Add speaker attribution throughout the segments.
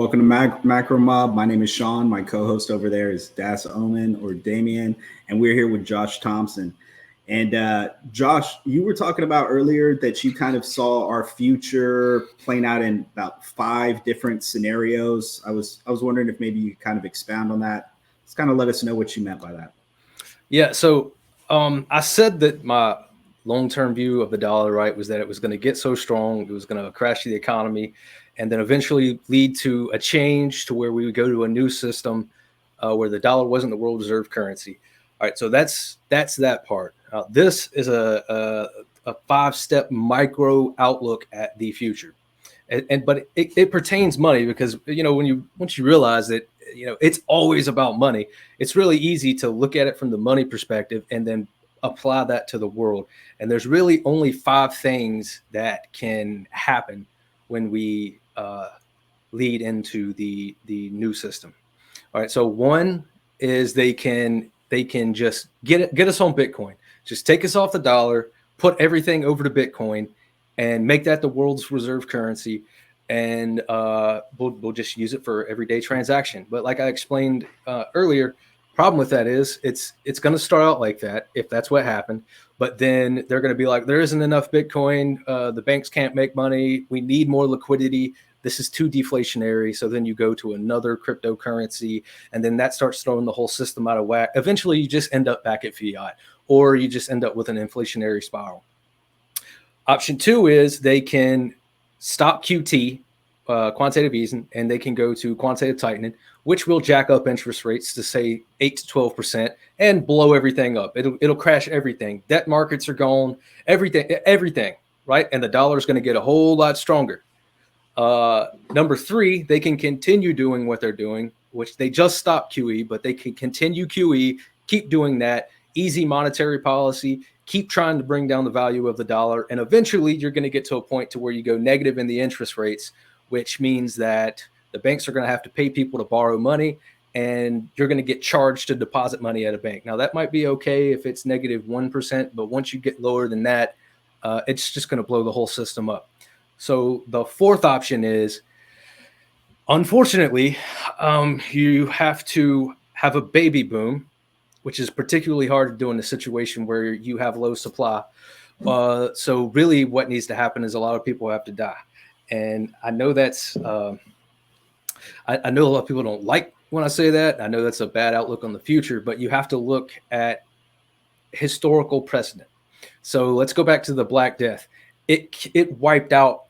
Speaker 1: welcome to Macro Mob. My name is Sean. My co-host over there is Das Omen or Damien, and we're here with Josh Thompson. And Josh, you were talking about earlier that you kind of saw our future playing out in about 5 different scenarios. I was wondering if maybe you could kind of expound on that. Just kind of let us know what you meant by that.
Speaker 2: Yeah, so I said that my long-term view of the dollar, right, was that it was going to get so strong, it was going to crash the economy, and then eventually lead to a change to where we would go to a new system where the dollar wasn't the world reserve currency. All right, so that's that part. This is a 5-step micro outlook at the future, but it pertains money because once you realize that it's always about money, it's really easy to look at it from the money perspective and then apply that to the world. And there's really only 5 things that can happen when we lead into the new system. All right, so one is they can just get us on Bitcoin, just take us off the dollar, put everything over to Bitcoin, and make that the world's reserve currency, and we'll just use it for everyday transaction. But like I explained earlier, problem with that is it's going to start out like that if that's what happened, but then they're going to be like, there isn't enough Bitcoin, the banks can't make money, we need more liquidity, this is too deflationary. So then you go to another cryptocurrency, and then that starts throwing the whole system out of whack. Eventually you just end up back at fiat, or you just end up with an inflationary spiral. Option 2 is they can stop QT, quantitative easing, and they can go to quantitative tightening, which will jack up interest rates to say 8 to 12% and blow everything up. It'll crash everything. Debt markets are gone, everything, right? And the dollar is going to get a whole lot stronger. Number 3, they can continue doing what they're doing, which they just stopped QE, but they can continue QE, keep doing that, easy monetary policy, keep trying to bring down the value of the dollar. And eventually you're going to get to a point to where you go negative in the interest rates, which means that the banks are going to have to pay people to borrow money, and you're going to get charged to deposit money at a bank. Now that might be okay if it's negative 1%, but once you get lower than that, it's just going to blow the whole system up. So the 4th option is, unfortunately, you have to have a baby boom, which is particularly hard to do in a situation where you have low supply. So really what needs to happen is a lot of people have to die. And I know that's, I know a lot of people don't like when I say that. I know that's a bad outlook on the future, but you have to look at historical precedent. So let's go back to the Black Death. It wiped out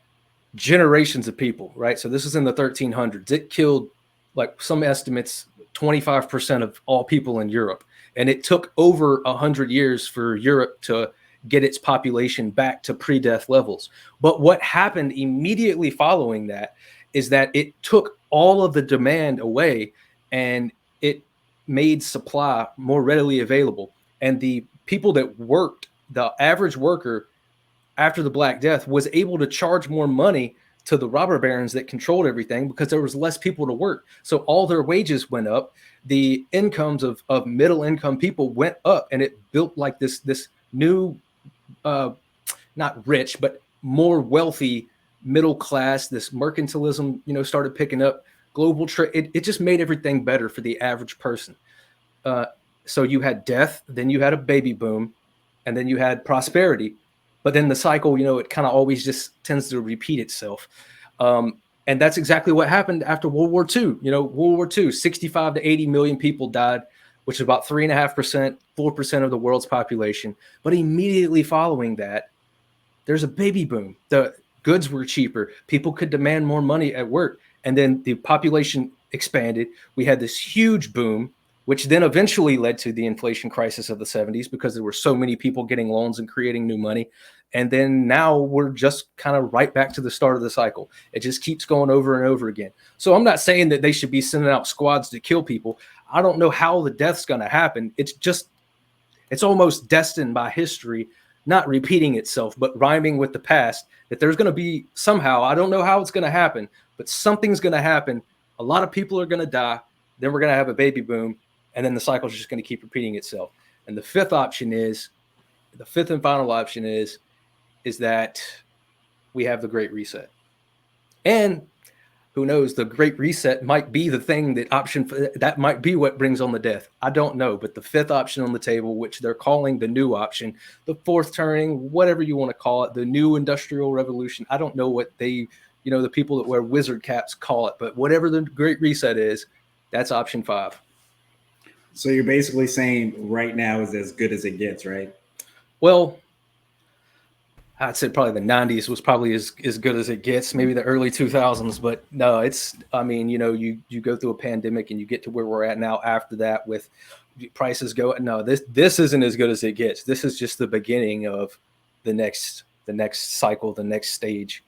Speaker 2: generations of people, right? So this is in the 1300s. It killed, like some estimates, 25% of all people in Europe. And it took over 100 years for Europe to get its population back to pre-death levels. But what happened immediately following that is that it took all of the demand away, and it made supply more readily available. And the people that worked, the average worker after the Black Death, was able to charge more money to the robber barons that controlled everything because there was less people to work. So all their wages went up. The incomes of middle income people went up, and it built like this new, not rich, but more wealthy middle class. This mercantilism, started picking up. Global trade. It just made everything better for the average person. So you had death, then you had a baby boom, and then you had prosperity. But then the cycle, it kind of always just tends to repeat itself. And that's exactly what happened after World War II. World War II, 65 to 80 million people died, which is about 3.5%, 4% of the world's population. But immediately following that, there's a baby boom. The goods were cheaper. People could demand more money at work. And then the population expanded. We had this huge boom, which then eventually led to the inflation crisis of the 70s because there were so many people getting loans and creating new money. And then now we're just kind of right back to the start of the cycle. It just keeps going over and over again. So I'm not saying that they should be sending out squads to kill people. I don't know how the death's going to happen. It's almost destined by history, not repeating itself, but rhyming with the past, that there's going to be somehow, I don't know how it's going to happen, but something's going to happen. A lot of people are going to die. Then we're going to have a baby boom. And then the cycle is just going to keep repeating itself. And the 5th and final option is that we have the Great Reset. And Who knows? The Great Reset might be the thing that might be what brings on the death. I don't know, but the fifth option on the table, which they're calling the new option, the fourth turning, whatever you want to call it, the new industrial revolution. I don't know what the people that wear wizard caps call it, but whatever the Great Reset is, that's option 5.
Speaker 1: So you're basically saying right now is as good as it gets, right?
Speaker 2: Well, I'd say probably the 90s was probably as good as it gets, maybe the early 2000s, but no, I mean, you go through a pandemic and you get to where we're at now after that with prices go, no, this isn't as good as it gets. This is just the beginning of the next cycle, the next stage.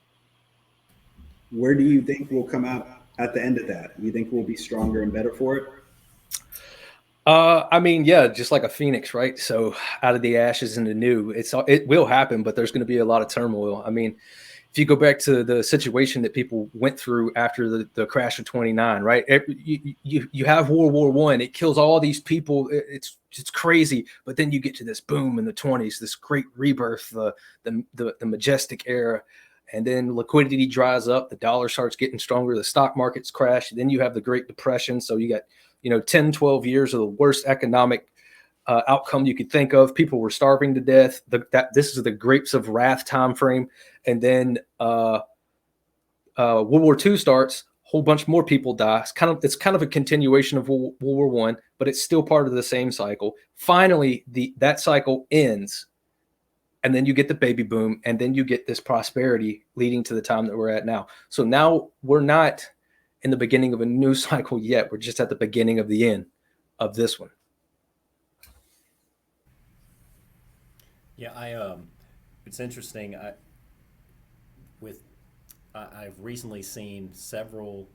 Speaker 1: Where do you think we'll come out at the end of that? You think we'll be stronger and better for it?
Speaker 2: I mean, yeah, just like a phoenix, right? So out of the ashes into new, it will happen, but there's going to be a lot of turmoil. I mean, if you go back to the situation that people went through after the crash of 29, right? You have World War I, it kills all these people. It's crazy, but then you get to this boom in the 20s, this great rebirth, the majestic era. And then liquidity dries up, the dollar starts getting stronger, the stock markets crash. And then you have the Great Depression. So you got 10, 12 years of the worst economic outcome you could think of. People were starving to death. This is the grapes of wrath time frame. And then World War II starts. A whole bunch more people die. It's kind of a continuation of World War I, but it's still part of the same cycle. Finally, that cycle ends, and then you get the baby boom, and then you get this prosperity leading to the time that we're at now. So now we're not in the beginning of a new cycle yet. We're just at the beginning of the end of this one.
Speaker 3: Yeah, it's interesting. I've recently seen several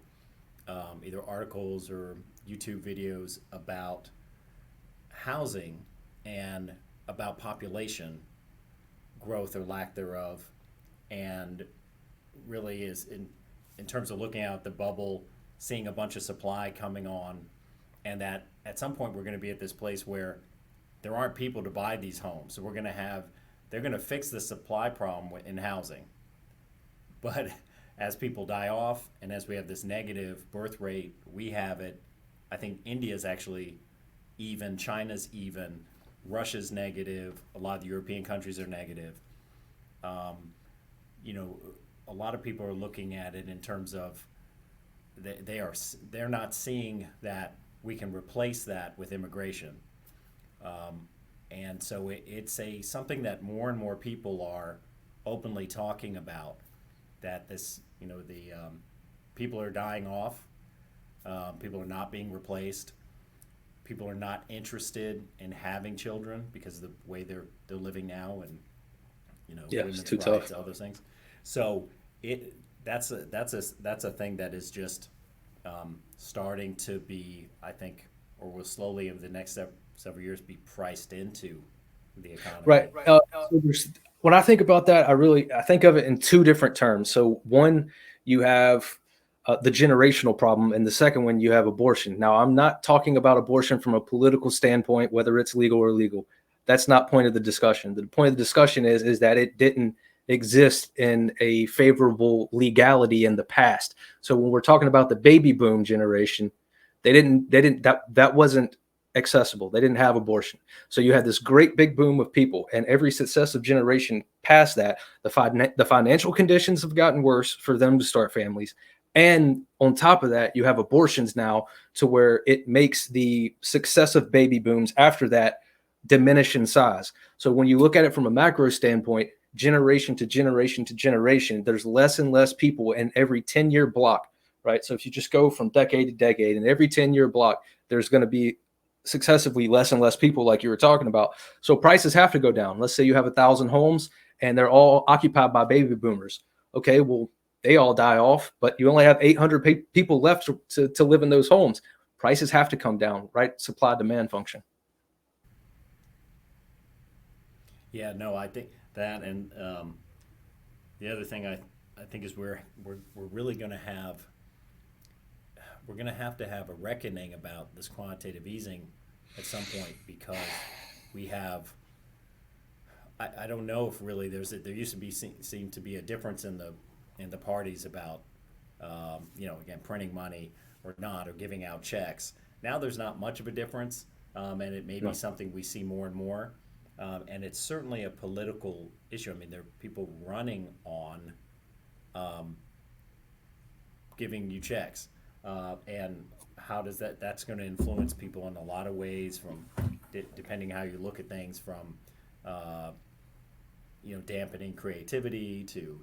Speaker 3: either articles or YouTube videos about housing and about population growth or lack thereof, and really is in terms of looking out the bubble, seeing a bunch of supply coming on, and that at some point we're going to be at this place where there aren't people to buy these homes. So they're going to fix the supply problem in housing. But as people die off and as we have this negative birth rate, we have it. I think India's actually even, China's even, Russia's negative, a lot of the European countries are negative. A lot of people are looking at it in terms of they're not seeing that we can replace that with immigration. And so it's something that more and more people are openly talking about, that people are dying off, people are not being replaced, people are not interested in having children because of the way they're living now, and
Speaker 2: It's too
Speaker 3: rights,
Speaker 2: tough.
Speaker 3: other things. So that's a thing that is just starting to be, I think, or will slowly over the next several years be priced into the economy.
Speaker 2: Right. When I think about that, I think of it in two different terms. So one, you have the generational problem, and the second one, you have abortion. Now, I'm not talking about abortion from a political standpoint, whether it's legal or illegal. That's not point of the discussion. The point of the discussion is that it didn't exist in a favorable legality in the past. So when we're talking about the baby boom generation, that wasn't accessible. They didn't have abortion. So you had this great big boom of people, and every successive generation past that, the financial conditions have gotten worse for them to start families. And on top of that, you have abortions now, to where it makes the successive baby booms after that diminish in size. So when you look at it from a macro standpoint, generation to generation to generation, there's less and less people in every 10-year block, right? So if you just go from decade to decade, and every 10-year block, there's going to be successively less and less people, like you were talking about. So prices have to go down. Let's say you have 1,000 homes and they're all occupied by baby boomers. Okay, well, they all die off, but you only have 800 people left to live in those homes. Prices have to come down, right? Supply demand function.
Speaker 3: Yeah, no, I think that, and the other thing I think is we're really going to have to have a reckoning about this quantitative easing at some point, because we have. I don't know if really there used to be seemed to be a difference in the parties about again, printing money or not, or giving out checks. Now there's not much of a difference, and it may be something we see more and more. And it's certainly a political issue. I mean, there are people running on giving you checks. And how does that's going to influence people in a lot of ways, from depending how you look at things, from dampening creativity to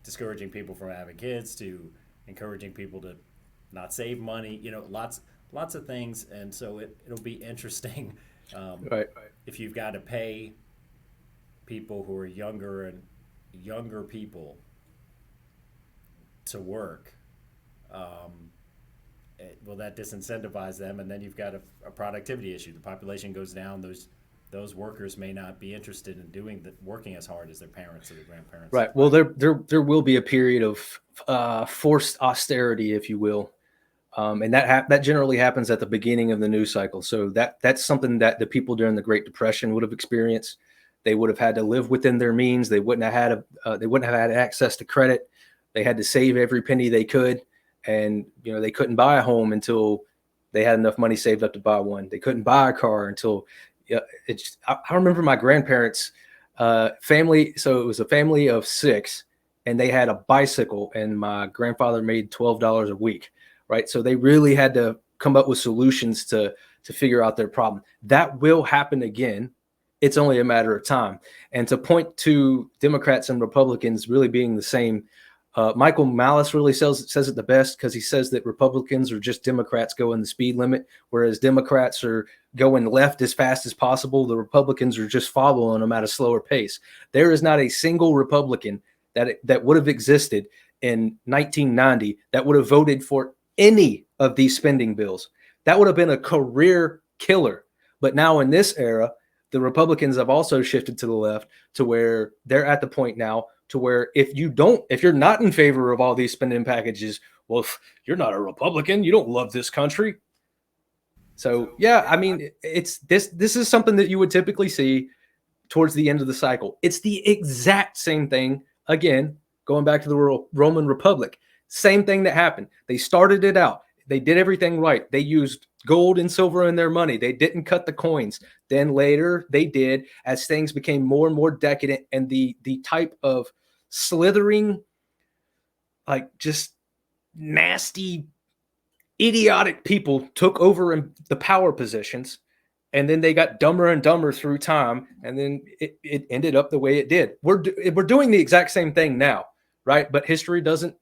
Speaker 3: discouraging people from having kids to encouraging people to not save money. Lots of things, and so it'll be interesting.
Speaker 2: Right.
Speaker 3: If you've got to pay people who are younger people to work, will that disincentivize them? And then you've got a productivity issue. The population goes down. Those workers may not be interested in working as hard as their parents or their grandparents.
Speaker 2: Right. Well, there will be a period of forced austerity, if you will. And that generally happens at the beginning of the news cycle. So that's something that the people during the Great Depression would have experienced. They would have had to live within their means. They wouldn't have had access to credit. They had to save every penny they could, and they couldn't buy a home until they had enough money saved up to buy one. They couldn't buy a car until I remember my grandparents' family. So it was a family of 6, and they had a bicycle, and my grandfather made $12 a week. Right. So they really had to come up with solutions to figure out their problem. That will happen again. It's only a matter of time. And to point to Democrats and Republicans really being the same, Michael Malice really says it the best, because he says that Republicans are just Democrats going the speed limit, whereas Democrats are going left as fast as possible. The Republicans are just following them at a slower pace. There is not a single Republican that would have existed in 1990 that would have voted for any of these spending bills. That would have been a career killer. But now in this era, the Republicans have also shifted to the left, to where they're at the point now to where if you're not in favor of all these spending packages, well, you're not a Republican. You don't love this country. So yeah, I mean, it's this is something that you would typically see towards the end of the cycle. It's the exact same thing. Again, going back to the Roman Republic. Same thing that happened. They started it out. They did everything right. They used gold and silver in their money. They didn't cut the coins. Then later they did, as things became more and more decadent, and the type of slithering, like just nasty, idiotic people took over in the power positions. And then they got dumber and dumber through time. And then it ended up the way it did. We're doing the exact same thing now. Right. But history doesn't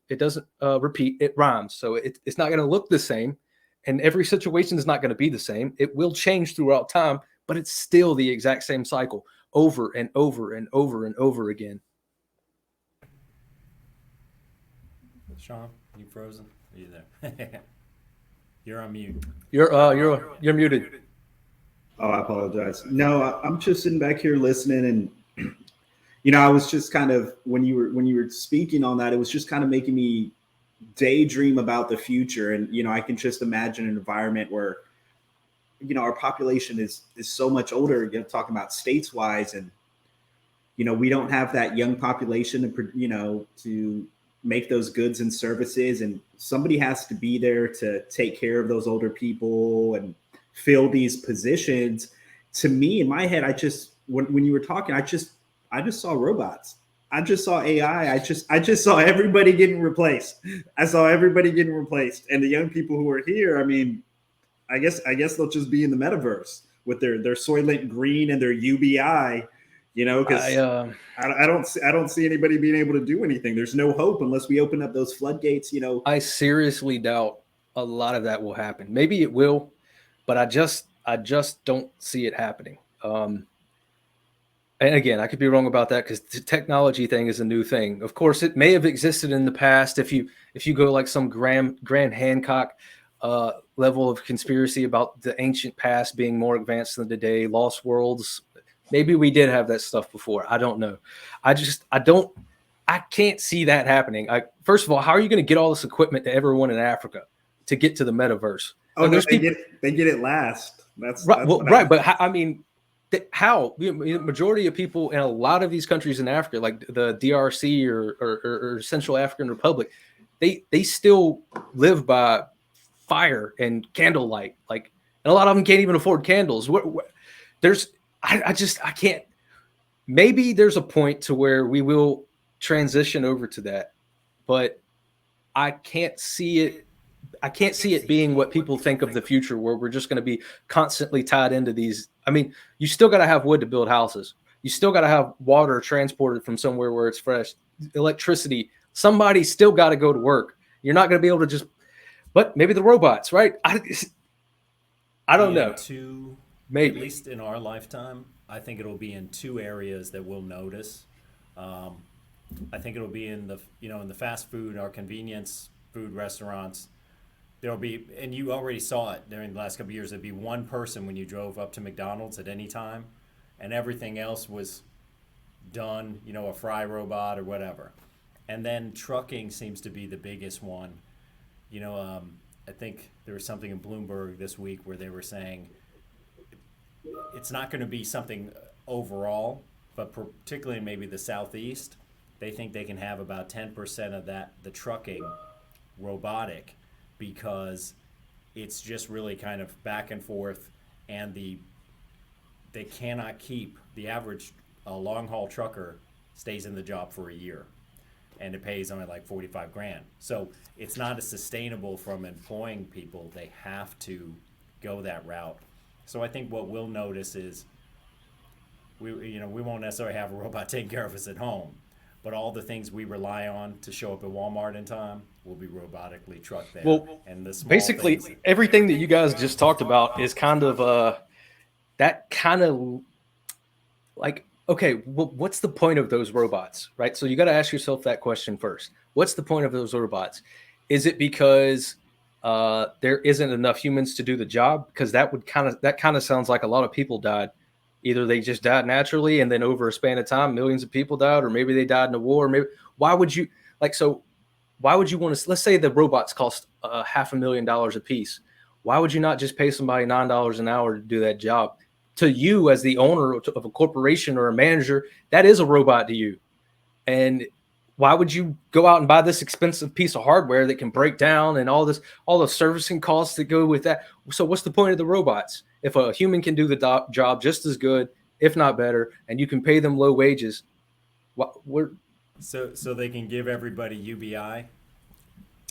Speaker 2: repeat, it rhymes. So it's not going to look the same. And every situation is not going to be the same. It will change throughout time, but it's still the exact same cycle over and over and over and over again.
Speaker 3: Sean, you frozen? Are you there? You're on mute.
Speaker 2: You're muted.
Speaker 1: Oh, I apologize. No, I'm just sitting back here listening, and I was just kind of, when you were speaking on that, it was just kind of making me daydream about the future. And, I can just imagine an environment where, our population is so much older, talking about states wise. And, we don't have that young population to make those goods and services. And somebody has to be there to take care of those older people and fill these positions. To me, in my head, when you were talking, I just saw robots. I just saw AI. I just saw everybody getting replaced. I saw everybody getting replaced. And the young people who are here, I mean, I guess they'll just be in the metaverse with their Soylent Green and their UBI, because I don't see anybody being able to do anything. There's no hope unless we open up those floodgates,
Speaker 2: I seriously doubt a lot of that will happen. Maybe it will, but I just don't see it happening. And again, I could be wrong about that, because the technology thing is a new thing. Of course, it may have existed in the past. If you go like some Graham Hancock level of conspiracy about the ancient past being more advanced than today, lost worlds, maybe we did have that stuff before. I don't know. I can't see that happening. First of all, how are you going to get all this equipment to everyone in Africa to get to the metaverse?
Speaker 1: Oh, no, they get it last. That's
Speaker 2: right.
Speaker 1: That's
Speaker 2: well, right, but I mean. How the majority of people in a lot of these countries in Africa, like the DRC or Central African Republic, they still live by fire and candlelight. Like, and a lot of them can't even afford candles. I can't. Maybe there's a point to where we will transition over to that, but I can't see it. I can't see it being what people think of the future, where we're just going to be constantly tied into these. I mean, you still got to have wood to build houses. You still got to have water transported from somewhere where it's fresh, electricity. Somebody still got to go to work. You're not going to be able to just, but maybe the robots, right? I don't know. Maybe.
Speaker 3: At least in our lifetime, I think it'll be in two areas that we'll notice. I think it'll be in the fast food, our convenience food restaurants. There'll be, and you already saw it during the last couple of years, there'd be one person when you drove up to McDonald's at any time, and everything else was done, a fry robot or whatever. And then trucking seems to be the biggest one. I think there was something in Bloomberg this week where they were saying it's not going to be something overall, but particularly maybe the Southeast, they think they can have about 10% of the trucking robotic, because it's just really kind of back and forth, and they cannot keep the average long haul trucker stays in the job for a year, and it pays only like $45,000. So it's not as sustainable from employing people. They have to go that route. So I think what we'll notice is we won't necessarily have a robot taking care of us at home, but all the things we rely on to show up at Walmart in time will be robotically trucked there.
Speaker 2: Well,
Speaker 3: and
Speaker 2: basically everything that you guys just talked about is kind of that kind of like, okay, well, what's the point of those robots, right? So you got to ask yourself that question first. What's the point of those robots? Is it because there isn't enough humans to do the job? Because that kind of sounds like a lot of people died. Either they just died naturally, and then over a span of time, millions of people died, or maybe they died in a war. Maybe why would you want to? Let's say the robots cost $500,000 a piece. Why would you not just pay somebody $9 an hour to do that job? To you, as the owner of a corporation or a manager, that is a robot to you. And why would you go out and buy this expensive piece of hardware that can break down and all the servicing costs that go with that? So what's the point of the robots? If a human can do the job just as good, if not better, and you can pay them low wages,
Speaker 3: so they can give everybody UBI?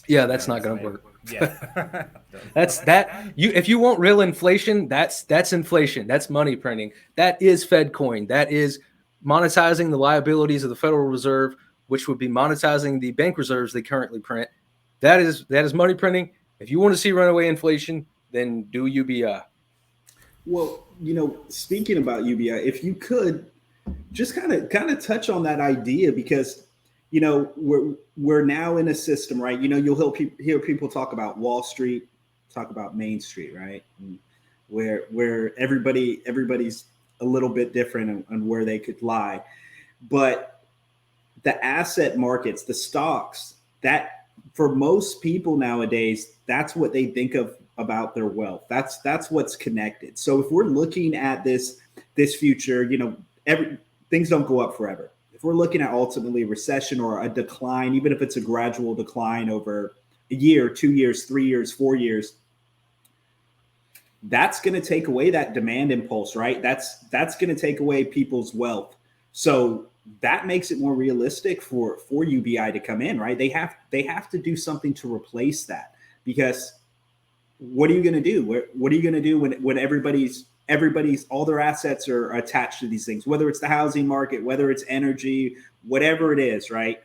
Speaker 2: Yeah, that's not going to work.
Speaker 3: Yeah.
Speaker 2: If you want real inflation, that's inflation. That's money printing. That is Fed coin. That is monetizing the liabilities of the Federal Reserve, which would be monetizing the bank reserves they currently print. That is money printing. If you want to see runaway inflation, then do UBI.
Speaker 1: Well, speaking about UBI, if you could just kind of touch on that idea, because we're now in a system, right? You'll hear people talk about Wall Street, talk about Main Street, right? And where everybody's a little bit different on where they could lie, but the asset markets, the stocks, that for most people nowadays, that's what they think of about their wealth. That's what's connected. So if we're looking at this future, things don't go up forever. If we're looking at ultimately recession or a decline, even if it's a gradual decline over a year, 2 years, 3 years, 4 years, that's going to take away that demand impulse, right? That's going to take away people's wealth. So that makes it more realistic for UBI to come in, right? They have to do something to replace that, because what are you going to do? What are you going to do when everybody's all their assets are attached to these things, whether it's the housing market, whether it's energy, whatever it is, right?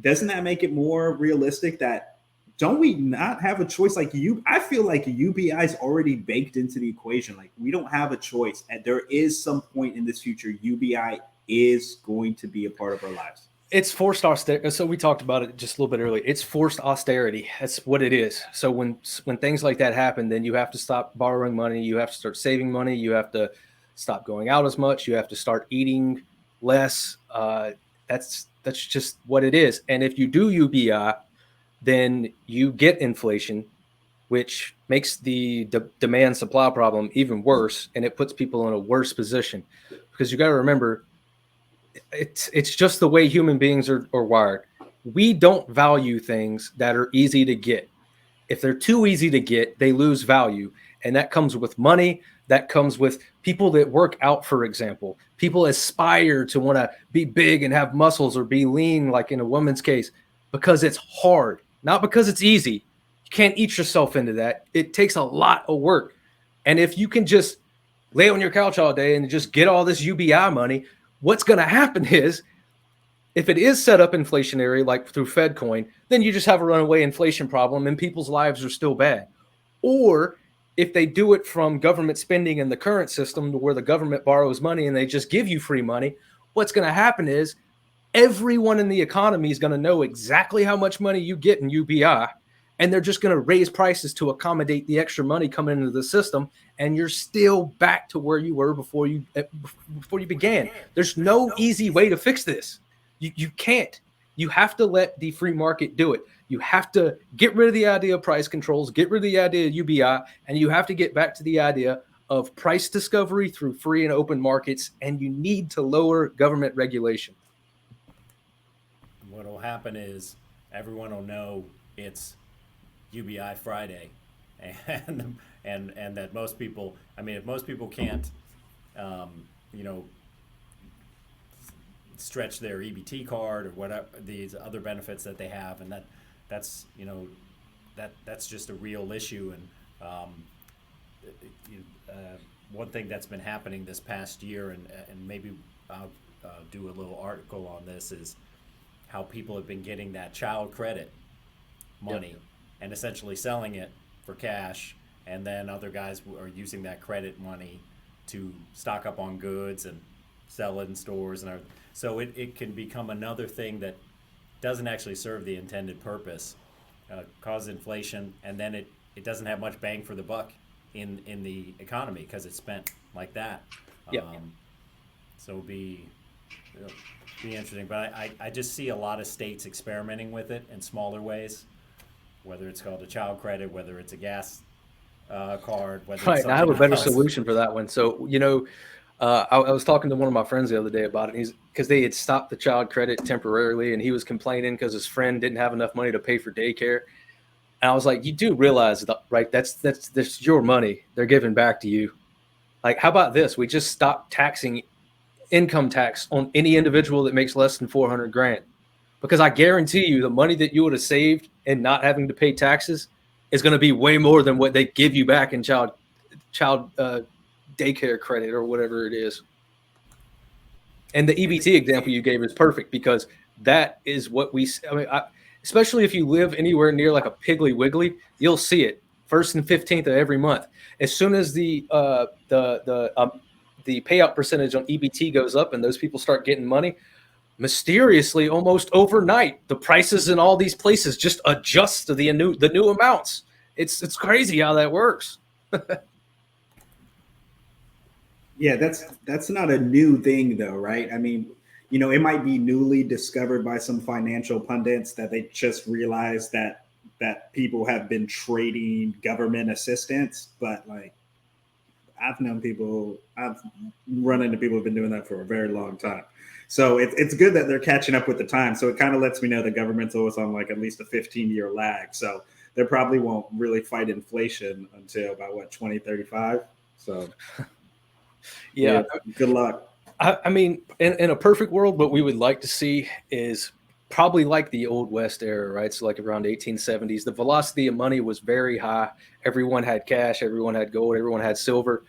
Speaker 1: Doesn't that make it more realistic that don't we not have a choice? I feel like UBI is already baked into the equation. Like, we don't have a choice. And there is some point in this future, UBI is going to be a part of our lives.
Speaker 2: It's forced austerity. So we talked about it just a little bit earlier. It's forced austerity. That's what it is. So when things like that happen, then you have to stop borrowing money. You have to start saving money. You have to stop going out as much. You have to start eating less. That's just what it is. And if you do UBI, then you get inflation, which makes the demand supply problem even worse, and it puts people in a worse position, because you got to remember, it's just the way human beings are wired. we don't value things that are easy to get. If they're too easy to get, they lose value. And that comes with money. That comes with people that work out, for example. People aspire to want to be big and have muscles or be lean, like in a woman's case, because it's hard, not because it's easy. You can't eat yourself into that. It takes a lot of work. And if you can just lay on your couch all day and just get all this UBI money, what's going to happen is, if it is set up inflationary, like through FedCoin, then you just have a runaway inflation problem and people's lives are still bad. Or if they do it from government spending in the current system, where the government borrows money and they just give you free money, what's going to happen is everyone in the economy is going to know exactly how much money you get in UBI, and they're just going to raise prices to accommodate the extra money coming into the system, and you're still back to where you were before you began. There's no easy way to fix this. You can't. You have to let the free market do it. You have to get rid of the idea of price controls, get rid of the idea of UBI, and you have to get back to the idea of price discovery through free and open markets, and you need to lower government regulation.
Speaker 3: What will happen is everyone will know it's UBI Friday, and that most people, I mean, if most people can't, stretch their EBT card or whatever these other benefits that they have, and that's just a real issue. And one thing that's been happening this past year, and maybe I'll do a little article on this, is how people have been getting that child credit money. Yep. And essentially selling it for cash, and then other guys are using that credit money to stock up on goods and sell it in stores and everything. So it can become another thing that doesn't actually serve the intended purpose, cause inflation, and then it doesn't have much bang for the buck in the economy because it's spent like that.
Speaker 2: Yep.
Speaker 3: So it'll be interesting. But I just see a lot of states experimenting with it in smaller ways, whether it's called a child credit, whether it's a gas card, whether
Speaker 2: right.
Speaker 3: It's
Speaker 2: I have a better
Speaker 3: else.
Speaker 2: solution for that one. So, I was talking to one of my friends the other day about it. Because they had stopped the child credit temporarily, and he was complaining because his friend didn't have enough money to pay for daycare. And I was like, you do realize that, right? That's your money they're giving back to you. Like, how about this? We just stop taxing income tax on any individual that makes less than $400,000, because I guarantee you the money that you would have saved and not having to pay taxes is going to be way more than what they give you back in child daycare credit or whatever it is. And the EBT example you gave is perfect, because that is what especially if you live anywhere near like a Piggly Wiggly, you'll see it 1st and 15th of every month. As soon as the payout percentage on EBT goes up and those people start getting money, mysteriously, almost overnight, the prices in all these places just adjust to the new amounts. It's crazy how that works.
Speaker 1: Yeah, that's not a new thing though, right? I mean, it might be newly discovered by some financial pundits that they just realized that people have been trading government assistance, but like I've run into people who've been doing that for a very long time. So it's good that they're catching up with the time. So it kind of lets me know the government's always on like at least a 15-year lag. So they probably won't really fight inflation until about 2035. So yeah, good luck.
Speaker 2: I mean, in a perfect world, what we would like to see is probably like the Old West era, right? So like around 1870s, the velocity of money was very high. Everyone had cash, everyone had gold, everyone had silver.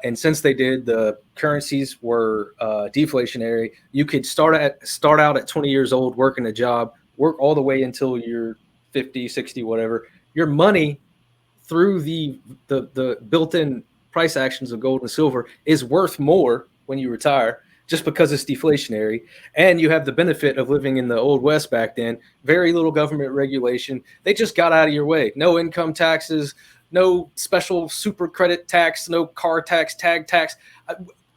Speaker 2: And since the currencies were deflationary, you could start out at 20 years old, working a job, work all the way until you're 50, 60, whatever. Your money through the built-in price actions of gold and silver is worth more when you retire, just because it's deflationary. And you have the benefit of living in the Old West back then. Very little government regulation. They just got out of your way. No income taxes, no special super credit tax, no car tax, tag tax.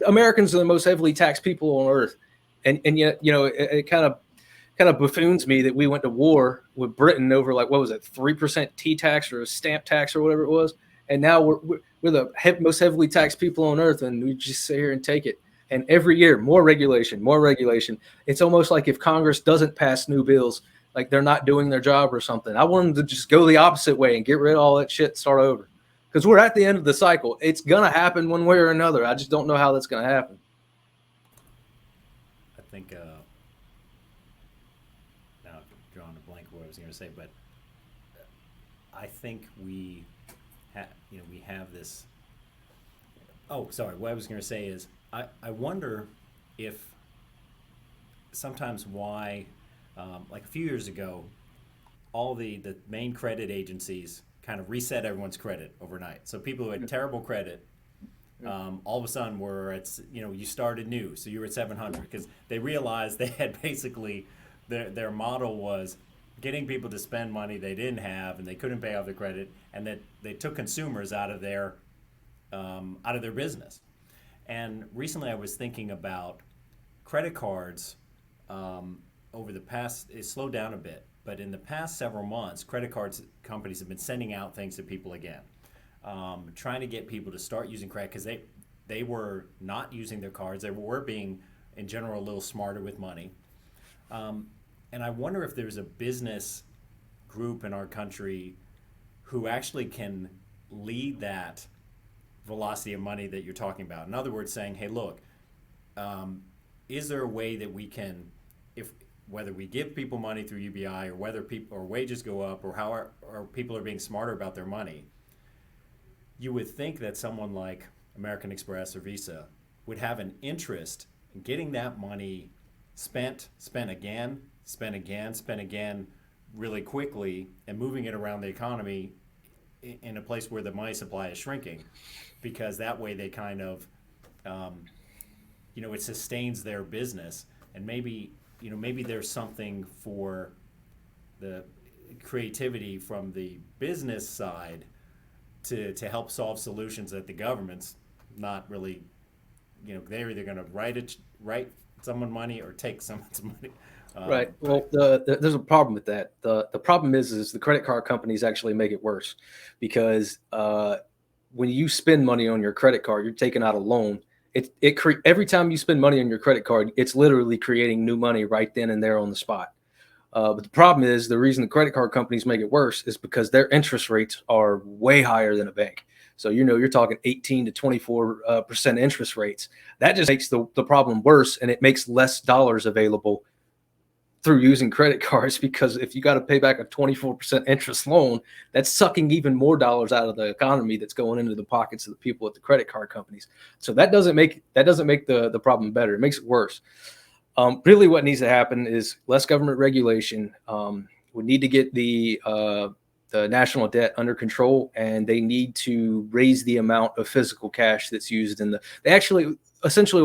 Speaker 2: Americans are the most heavily taxed people on earth. And yet, it kind of buffoons me that we went to war with Britain over 3% T tax or a stamp tax or whatever it was. And now we're the most heavily taxed people on earth, and we just sit here and take it. And every year, more regulation. It's almost like if Congress doesn't pass new bills, like they're not doing their job or something. I want them to just go the opposite way and get rid of all that shit, start over. Because we're at the end of the cycle. It's going to happen one way or another. I just don't know how that's going to happen.
Speaker 3: I think, now I've drawn a blank what I was going to say, but I think we have this. Oh, sorry. What I was going to say is I wonder if sometimes why, like a few years ago, all the main credit agencies kind of reset everyone's credit overnight. So people who had terrible credit, all of a sudden were at, you started new, so you were at 700 because they realized they had basically their model was getting people to spend money they didn't have and they couldn't pay off their credit, and that they took consumers out of their business. And recently I was thinking about credit cards. Over the past, it slowed down a bit, but in the past several months, credit cards companies have been sending out things to people again, trying to get people to start using credit because they were not using their cards. They were being, in general, a little smarter with money. And I wonder if there's a business group in our country who actually can lead that velocity of money that you're talking about. In other words, saying, hey, look, is there a way that we can, whether we give people money through UBI or whether people or wages go up or how or people are being smarter about their money, you would think that someone like American Express or Visa would have an interest in getting that money spent again, really quickly, and moving it around the economy in a place where the money supply is shrinking, because that way they kind of, it sustains their business. And maybe there's something for the creativity from the business side to help solve solutions that the government's not really, they're either going to write someone money or take someone's money.
Speaker 2: Right. Well, there's a problem with that. The problem is the credit card companies actually make it worse, because when you spend money on your credit card, you're taking out a loan. Every time you spend money on your credit card, it's literally creating new money right then and there on the spot. But the problem is, the reason the credit card companies make it worse is because their interest rates are way higher than a bank. So, you're talking 18 to 24% interest rates. That just makes the problem worse, and it makes less dollars available through using credit cards, because if you got to pay back a 24% interest loan, that's sucking even more dollars out of the economy that's going into the pockets of the people at the credit card companies. So that doesn't make the problem better. It makes it worse. Really what needs to happen is less government regulation. We need to get the national debt under control, and they need to raise the amount of physical cash that's used in essentially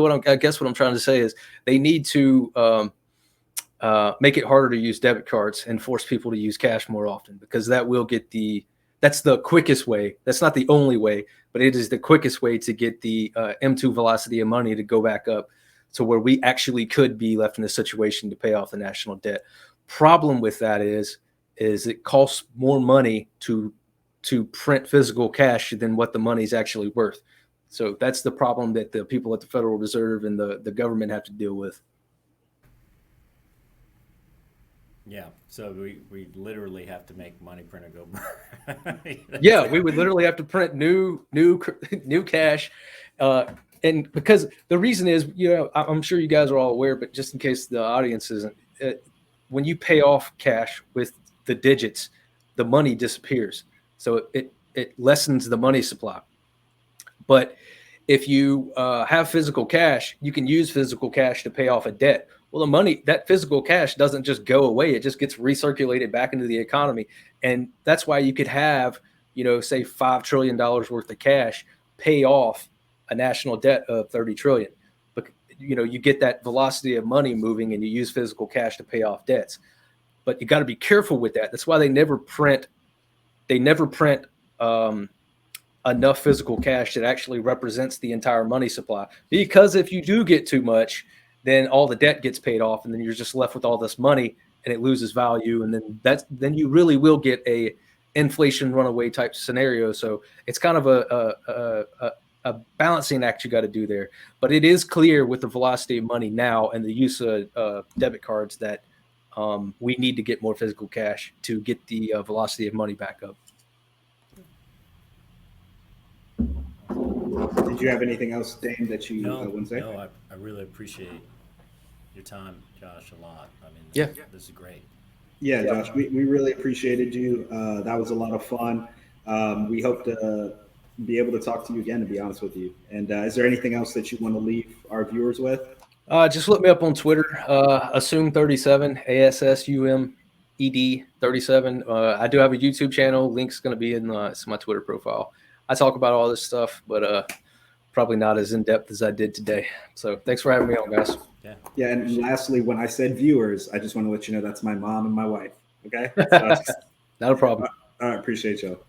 Speaker 2: what I'm trying to say is they need to make it harder to use debit cards and force people to use cash more often, because that's the quickest way. That's not the only way, but it is the quickest way to get the M2 velocity of money to go back up to where we actually could be left in a situation to pay off the national debt. Problem with that is it costs more money to print physical cash than what the money's actually worth. So that's the problem that the people at the Federal Reserve and the government have to deal with.
Speaker 3: Yeah, so we literally have to make money printer go.
Speaker 2: Yeah, we would literally have to print new cash, and because the reason is, I'm sure you guys are all aware, but just in case the audience isn't, when you pay off cash with the digits, the money disappears, so it lessens the money supply. But if you have physical cash, you can use physical cash to pay off a debt. Well, that physical cash doesn't just go away. It just gets recirculated back into the economy. And that's why you could have, say $5 trillion worth of cash pay off a national debt of 30 trillion. But, you get that velocity of money moving, and you use physical cash to pay off debts. But you got to be careful with that. That's why they never print enough physical cash that actually represents the entire money supply. Because if you do get too much, then all the debt gets paid off, and then you're just left with all this money, and it loses value, and then you really will get a inflation runaway type scenario. So it's kind of a balancing act you got to do there. But it is clear with the velocity of money now and the use of debit cards that we need to get more physical cash to get the velocity of money back up.
Speaker 1: Did you have anything else, Dane, that you
Speaker 3: No,
Speaker 1: want to say?
Speaker 3: no, I really appreciate your time, Josh, a lot. I mean, this is great.
Speaker 1: Yeah, Josh, we really appreciated you. That was a lot of fun. We hope to be able to talk to you again, to be honest with you. And is there anything else that you want to leave our viewers with?
Speaker 2: Just look me up on Twitter, Assume37, ASSUMED 37. I do have a YouTube channel. Link's going to be in my Twitter profile. I talk about all this stuff, but probably not as in depth as I did today. So thanks for having me on, guys.
Speaker 1: Yeah, and lastly, when I said viewers, I just want to let you know that's my mom and my wife. Okay?
Speaker 2: Not a problem.
Speaker 1: All right, appreciate y'all.